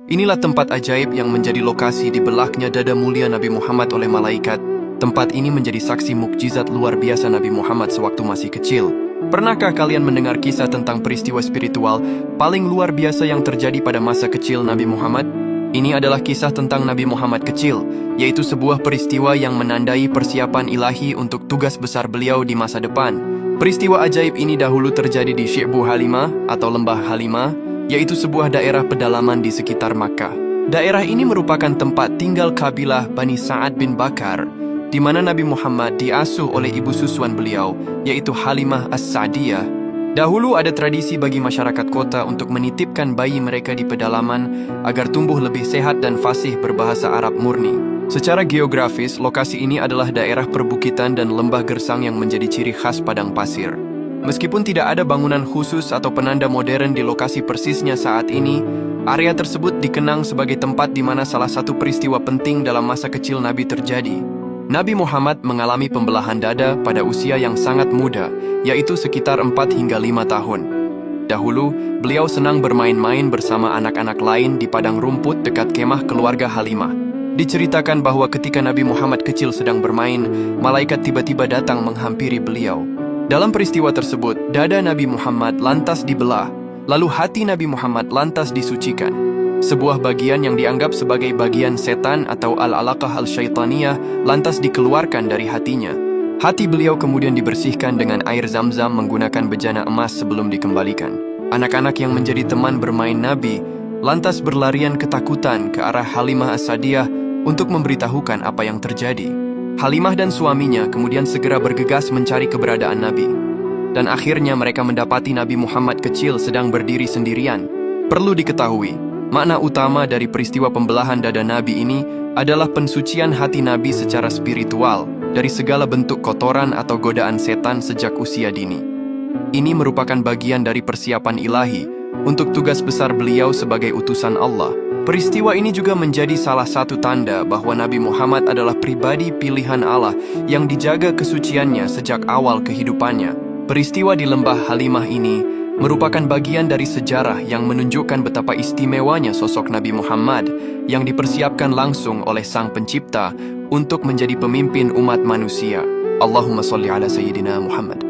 Inilah tempat ajaib yang menjadi lokasi dibelahnya dada mulia Nabi Muhammad oleh malaikat. Tempat ini menjadi saksi mukjizat luar biasa Nabi Muhammad sewaktu masih kecil. Pernahkah kalian mendengar kisah tentang peristiwa spiritual paling luar biasa yang terjadi pada masa kecil Nabi Muhammad? Ini adalah kisah tentang Nabi Muhammad kecil, yaitu sebuah peristiwa yang menandai persiapan ilahi untuk tugas besar beliau di masa depan. Peristiwa ajaib ini dahulu terjadi di Syi'bu Halimah atau Lembah Halimah, yaitu sebuah daerah pedalaman di sekitar Makkah. Daerah ini merupakan tempat tinggal kabilah Bani Sa'ad bin Bakar, di mana Nabi Muhammad diasuh oleh ibu susuan beliau, yaitu Halimah As-Sa'diyah. Dahulu ada tradisi bagi masyarakat kota untuk menitipkan bayi mereka di pedalaman agar tumbuh lebih sehat dan fasih berbahasa Arab murni. Secara geografis, lokasi ini adalah daerah perbukitan dan lembah gersang yang menjadi ciri khas padang pasir. Meskipun tidak ada bangunan khusus atau penanda modern di lokasi persisnya saat ini, area tersebut dikenang sebagai tempat di mana salah satu peristiwa penting dalam masa kecil Nabi terjadi. Nabi Muhammad mengalami pembelahan dada pada usia yang sangat muda, yaitu sekitar 4 hingga 5 tahun. Dahulu, beliau senang bermain-main bersama anak-anak lain di padang rumput dekat kemah keluarga Halimah. Diceritakan bahwa ketika Nabi Muhammad kecil sedang bermain, malaikat tiba-tiba datang menghampiri beliau. Dalam peristiwa tersebut, dada Nabi Muhammad lantas dibelah, lalu hati Nabi Muhammad lantas disucikan. Sebuah bagian yang dianggap sebagai bagian setan atau al-alaqah al-syaitaniyah lantas dikeluarkan dari hatinya. Hati beliau kemudian dibersihkan dengan air zam-zam menggunakan bejana emas sebelum dikembalikan. Anak-anak yang menjadi teman bermain Nabi lantas berlarian ketakutan ke arah Halimah As-Sa'diyah untuk memberitahukan apa yang terjadi. Halimah dan suaminya kemudian segera bergegas mencari keberadaan Nabi. Dan akhirnya mereka mendapati Nabi Muhammad kecil sedang berdiri sendirian. Perlu diketahui, makna utama dari peristiwa pembelahan dada Nabi ini adalah pensucian hati Nabi secara spiritual dari segala bentuk kotoran atau godaan setan sejak usia dini. Ini merupakan bagian dari persiapan ilahi untuk tugas besar beliau sebagai utusan Allah. Peristiwa ini juga menjadi salah satu tanda bahwa Nabi Muhammad adalah pribadi pilihan Allah yang dijaga kesuciannya sejak awal kehidupannya. Peristiwa di Lembah Halimah ini merupakan bagian dari sejarah yang menunjukkan betapa istimewanya sosok Nabi Muhammad yang dipersiapkan langsung oleh Sang Pencipta untuk menjadi pemimpin umat manusia. Allahumma sholli ala Sayyidina Muhammad.